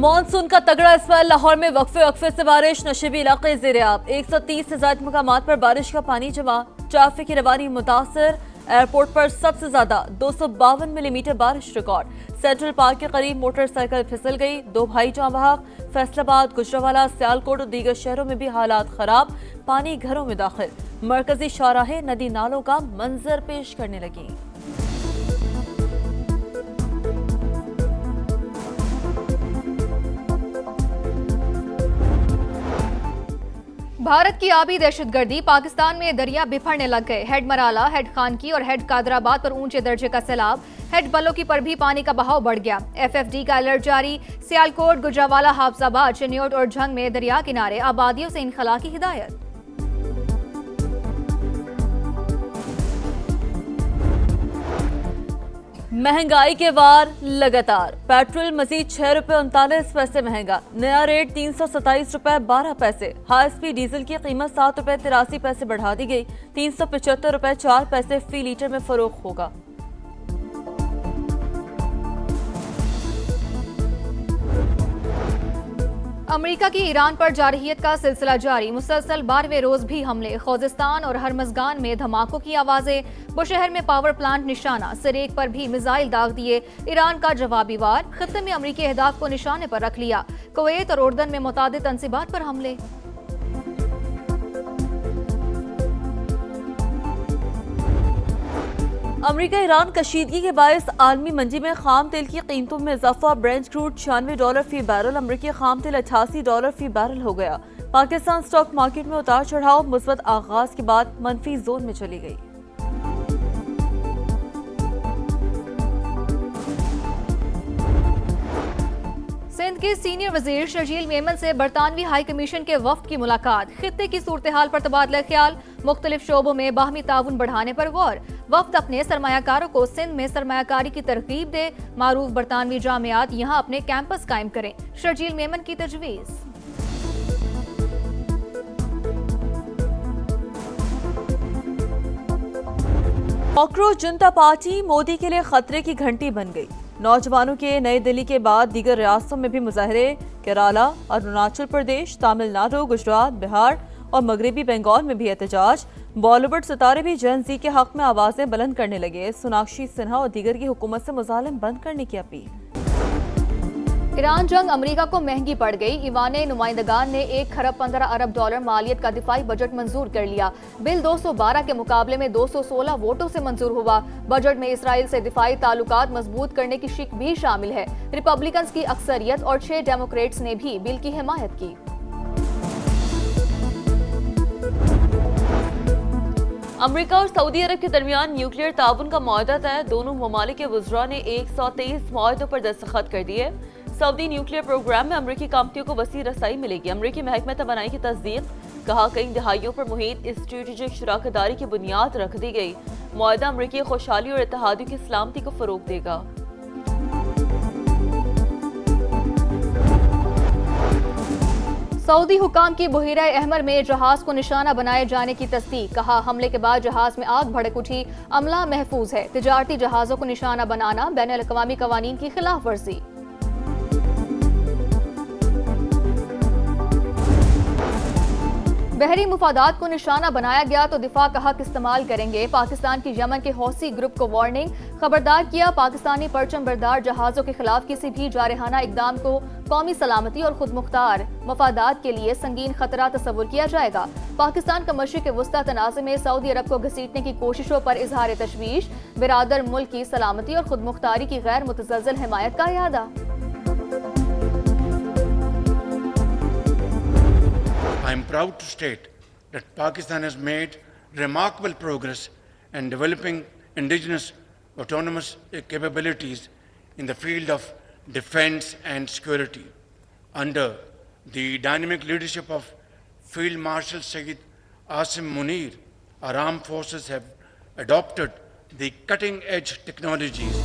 Monsoon का तगड़ा spell. Lahore में वक्फे वक्फे से बारिश, नशीबी इलाके ज़ेर-ए-आब। 130 से ज्यादा मकामात पर बारिश का पानी जमा। ट्रैफिक की रवानी मुतासर। एयरपोर्ट पर सबसे ज्यादा 252 मिलीमीटर बारिश रिकॉर्ड। सेंट्रल पार्क के करीब मोटरसाइकिल फिसल गई, 2 भाई जाँ बहक। फैसलाबाद, गुजरावाला, सियालकोट और दीगर शहरों में भी हालात खराब, पानी घरों में दाखिल। मरकजी शाहराहें नदी नालों का मंजर पेश करने लगी। भारत की आबी दहशतगर्दी, पाकिस्तान में दरिया बिफरने लग गए। हेड मराला, हेड खानकी और हेड कादराबाद पर ऊंचे दर्जे का सैलाब। हेड बलोकी पर भी पानी का बहाव बढ़ गया। FFD का अलर्ट जारी। सियालकोट, गुजरावाला, हाफजाबाद, चनियोट और झंग में दरिया किनारे आबादियों से इनखला की हिदायत। महंगाई के वार लगातार। पेट्रोल मजीद 6 रुपए 39 पैसे महंगा। नया रेट 327 रुपए 12 पैसे। हाई स्पीड डीजल की कीमत 7 रुपए 83 पैसे बढ़ा दी गई। 375 रुपए 4 पैसे फी लीटर में फरोख्त होगा। अमेरिका की ईरान पर जारहियत का सिलसिला जारी। मुसलसल 12वें रोज भी हमले। खोजिस्तान और हरमजगान में धमाकों की आवाजें। बुशहर में पावर प्लांट निशाना। सिरेक पर भी मिसाइल दाग दिए। ईरान का जवाबी वार। खित्ते में अमरीकी अहदाफ को निशाने पर रख लिया। कुवैत और उर्दन में मुतादिद तंसीबात पर हमले। अमेरिका ईरान कशीदगी के बायस आलमी मंडी में खाम तेल की कीमतों में इजाफा। ब्रेंट क्रूड $96 फी बैरल। अमरीकी खाम तेल $88 फी बैरल हो गया। पाकिस्तान स्टॉक मार्केट में उतार चढ़ाव मुस्बत आगाज के बाद मनफी जोन में चली गई। सिंध के सीनियर वजीर शर्जील मेमन से बरतानवी हाई कमीशन के वफ्द की मुलाकात। खित्ते की सूरत हाल पर तबादला ख्याल। मुख्तलिफ शोबों में बाहमी ताउन बढ़ाने पर गौर। वफ्द अपने सरमायाकारों को सिंध में सरमायाकारी की तरगीब दे। मारूफ बरतानवी जामियात यहाँ अपने कैंपस कायम करें। शर्जील मेमन की तजवीज़। कॉकरोच जनता पार्टी मोदी के लिए खतरे की घंटी बन गई। नौजवानों के नई दिल्ली के बाद दीगर रियासतों में भी मुजाहरे। केरला, अरुणाचल प्रदेश, तमिलनाडु, गुजरात, बिहार और मगरबी बंगाल में भी एहतजाज। बॉलीवुड सितारे भी जन जी के हक में आवाजें बुलंद करने लगे। सोनाक्षी सिन्हा और दीगर की हुकूमत से मुजालिम बंद करने की अपील। ईरान जंग अमेरिका को महंगी पड़ गई। ईवान नुमाइंदगान ने 1 खरब 15 अरब डॉलर मालियत का दिफाई बजट मंजूर कर लिया। बिल 212 के मुकाबले में 216 वोटों से मंजूर हुआ। बजट में इसराइल से दिफाई ताल्लुकात मजबूत करने की शिक भी शामिल है। रिपब्लिकन्स की अक्सरियत और 6 डेमोक्रेट्स ने भी बिल की हिमायत की। अमेरिका और सऊदी अरब के दरमियान न्यूक्लियर ताउन का मुआहदा तय। दोनों ममालिक के वज़रा ने 123 मुआहदों पर दस्तखत कर दिए। सऊदी न्यूक्लियर प्रोग्राम में अमरीकी कंपनियों को वसी रसाई मिलेगी। अमरीकी महकमा तवानाई की तस्दीक। कहा, कई दहाइयों पर मुहित स्ट्रेटेजिक शराकतदारी की बुनियाद रख दी गई। मुआहदा अमरीकी खुशहाली और इत्तेहादियों की सलामती को फरोग देगा। सऊदी हुकाम की बुहीरा अहमर में जहाज को निशाना बनाए जाने की तस्दीक। कहा, हमले के बाद जहाज में आग भड़क उठी, अमला महफूज है। तिजारती जहाजों को निशाना बनाना बैनुल अक़वामी कवानीन की खिलाफ वर्जी। बहरी मुफादात को निशाना बनाया गया तो दिफा का हक इस्तेमाल करेंगे। पाकिस्तान की यमन के हौसी ग्रुप को वार्निंग। खबरदार किया, पाकिस्तानी परचम बरदार जहाजों के खिलाफ किसी भी जारहाना इकदाम को कौमी सलामती और खुद मुख्तार मफादात के लिए संगीन खतरा तस्वुर किया जाएगा। पाकिस्तान का मशरिक़ वस्ता तनाज़े में सऊदी अरब को घसीटने की कोशिशों पर इजहार तशवीश। बिरादर मुल्क की सलामती और खुद मुख्तारी की गैर मुतज़लज़ल हिमायत का इरादा। I am proud to state that Pakistan has made remarkable progress in developing indigenous autonomous capabilities in the field of defense and security. Under the dynamic leadership of Field Marshal Sayyid Asim Munir, our armed forces have adopted the cutting-edge technologies.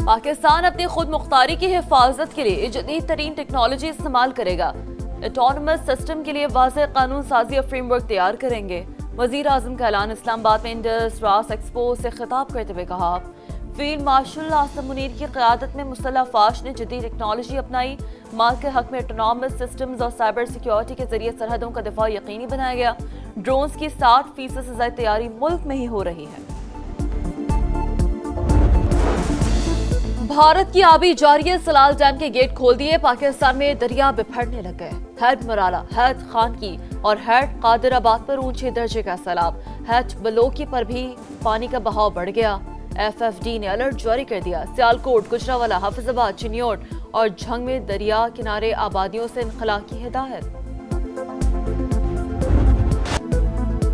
Pakistan अपनी खुद मुख्तारी की हिफाजत के लिए जदीद तरीन technology इस्तेमाल करेगा। ऑटोनमस सिस्टम के लिए वाज़ेह कानून साजी और फ्रेमवर्क तैयार करेंगे। वज़ीर आज़म का ऐलान। इस्लामाबाद में इंडस रास एक्सपो से खिताब करते हुए कहा, फील्ड मार्शल आसम मुनीर की क़यादत में मुसल्लह अफवाज ने जदीद टेक्नोलॉजी अपनाई। माल के हक में ऑटोनॉमस सिस्टम्स और साइबर सिक्योरिटी के जरिए सरहदों का दिफा यकीनी बनाया गया। ड्रोन्स की 60% से ज्यादा तैयारी मुल्क में ही हो रही है। भारत की आबी जारी सलाल डैम के गेट खोल दिए। पाकिस्तान में दरिया बिफरने लग गए। हैद मराला, हैद खान की और हैद कादिराबाद पर ऊंचे दर्जे का सैलाब। हैद बलोकी पर भी पानी का बहाव बढ़ गया। FFD ने अलर्ट जारी कर दिया। सियालकोट, गुजरावाला, हाफिजाबाद, चिन्योट और झंग में दरिया किनारे आबादियों से इनखला की हिदायत।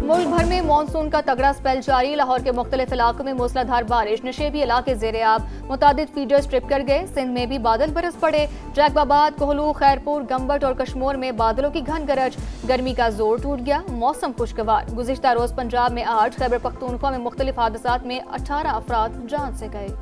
मुल्क भर में मानसून का तगड़ा स्पेल जारी। लाहौर के मुख्तलिफ इलाकों में मूसलाधार बारिश, नशेबी इलाके ज़ेर-ए-आब, मुतादिद फीडर्स ट्रिप कर गए। सिंध में भी बादल बरस पड़े। जैकबाबाद, कोहलू, खैरपुर, गम्बट और कश्मोर में बादलों की घन गरज। गर्मी का जोर टूट गया। मौसम खुशगवार। गुज़िश्ता रोज पंजाब में 8, खैबर पख्तूनख्वा में मुख्तलिफ हादसात में 18 अफराद जान से गए।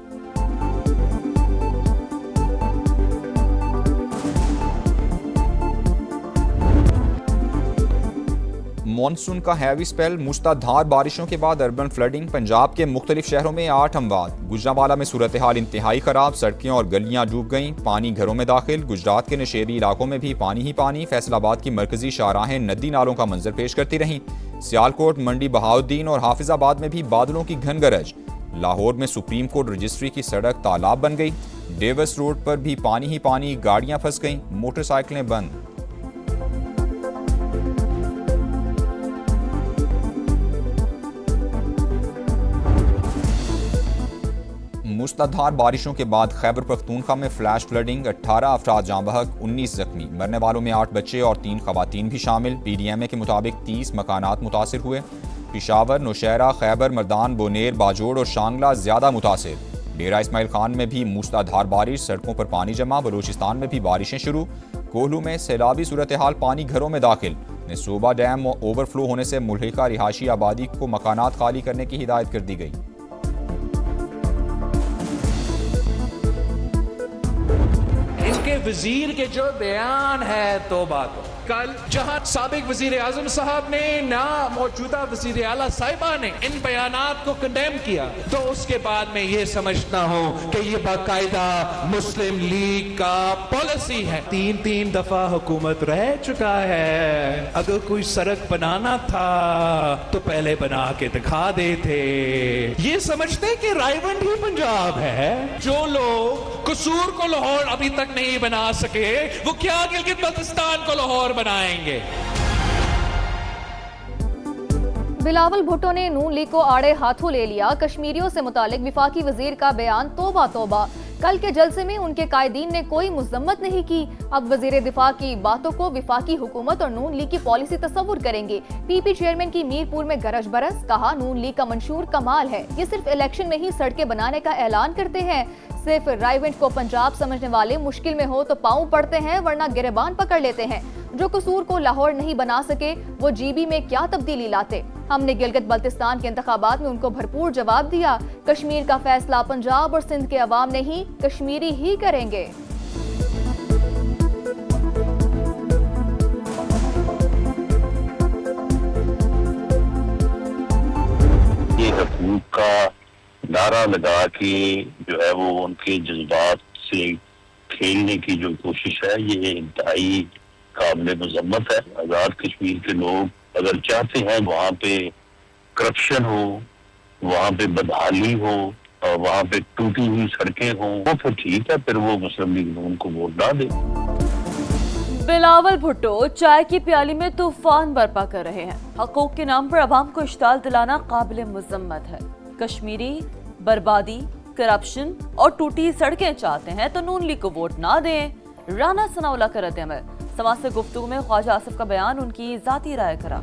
मॉनसून का हैवी स्पेल, मूसलाधार बारिशों के बाद अर्बन फ्लडिंग। पंजाब के मुख्तलिफ शहरों में 8 अमवात। गुजरावाला में सूरत हाल इंतहाई खराब, सड़कें और गलियां डूब गईं, पानी घरों में दाखिल। गुजरात के नशेबी इलाकों में भी पानी ही पानी। फैसलाबाद की मरकजी शाहराहें नदी नालों का मंजर पेश करती रहीं। सियालकोट, मंडी बहाउद्दीन और हाफिजाबाद में भी बादलों की घन गरज। लाहौर में सुप्रीम कोर्ट रजिस्ट्री की सड़क तालाब बन गई। डेविस रोड पर भी पानी ही पानी, गाड़ियां फंस गईं, मोटरसाइकिलें बंद। मूसलाधार बारिशों के बाद खैबर पख्तूनख्वा में फ्लैश फ्लडिंग। 18 अफराद जाँ बहक, 19 जख्मी। मरने वालों में 8 बच्चे और 3 खवातीन भी शामिल। PDMA के मुताबिक 30 मकानात मुतासिर हुए। पिशावर, नौशहरा, खैबर, मर्दान, बोनेर, बाजोड़ और शांगला ज्यादा मुतासिर। डेरा इस्माइल खान में भी मूसलाधार बारिश, सड़कों पर पानी जमा। बलूचिस्तान में भी बारिशें शुरू। कोहलू में सैलाबी सूरत हाल, पानी घरों में दाखिल। नसूबा डैम ओवरफ्लो होने से मुल्हिका रिहायशी आबादी को मकानात खाली करने की हिदायत कर दी गई। इनके वजीर के जो बयान है तौबा तो कल जहां साबिक वजीर आजम साहब ने ना मौजूदा वजीर आला साहिबा ने इन बयानात को कंडेम किया, तो उसके बाद मैं ये समझता हूँ कि ये बाकायदा मुस्लिम लीग का पॉलिसी है। 3 दफा हुकूमत रह चुका है। अगर कोई सड़क बनाना था तो पहले बना के दिखा देते। ये समझते कि रायवंड ही पंजाब है। जो लोग कसूर को लाहौर अभी तक नहीं बना सके, वो क्या गिलगित बल्तिस्तान को लाहौर बनाएंगे। बिलावल भुट्टो ने नून लीग को आड़े हाथों ले लिया। कश्मीरियों से मुतालिक विफाकी वजीर का बयान तौबा तौबा। कल के जलसे में उनके कायदीन ने कोई मुजम्मत नहीं की। अब वजीर दिफा की बातों को विफाकी हुकूमत और नून लीग की पॉलिसी तस्वुर करेंगे। PP चेयरमैन की मीरपुर में गरज बरस। कहा, नून लीग का मंशूर कमाल है। ये सिर्फ इलेक्शन में ही सड़कें बनाने का ऐलान करते हैं। सिर्फ रायवेंट को पंजाब समझने वाले मुश्किल में हो तो पाँव पड़ते हैं, वरना गिरबान पकड़ लेते हैं। जो कसूर को लाहौर नहीं बना सके, वो GB में क्या तब्दीली लाते। हमने गिलगित बल्तिस्तान के इंतखाबात में उनको भरपूर जवाब दिया। कश्मीर का फैसला पंजाब और सिंध के अवाम नहीं, कश्मीरी ही करेंगे। ये हुकूक का नारा लगा के जो है वो उनके जज्बात से खेलने की जो कोशिश है, ये इंतहाई काबिल मजम्मत है। आजाद कश्मीर के लोग अगर चाहते हैं वहाँ पे करप्शन हो, वहाँ पे बदहाली हो और वहाँ पे टूटी हुई सड़कें हों, वो फिर ठीक है, फिर वो मुस्लिम लीग नून को वोट ना दे। बिलावल भुट्टो चाय की प्याली में तूफान बर्पा कर रहे हैं। हकूक के नाम पर अवाम को इश्ताल दिलाना काबिल मुजम्मत है। कश्मीरी बर्बादी, करप्शन और टूटी सड़कें चाहते हैं तो नून लीग को वोट ना दें। राना सनाउल्लाह का रद्द-ए-अमल। समाज से गुफ्तगू में ख्वाजा आसिफ का बयान उनकी जाती राय करा।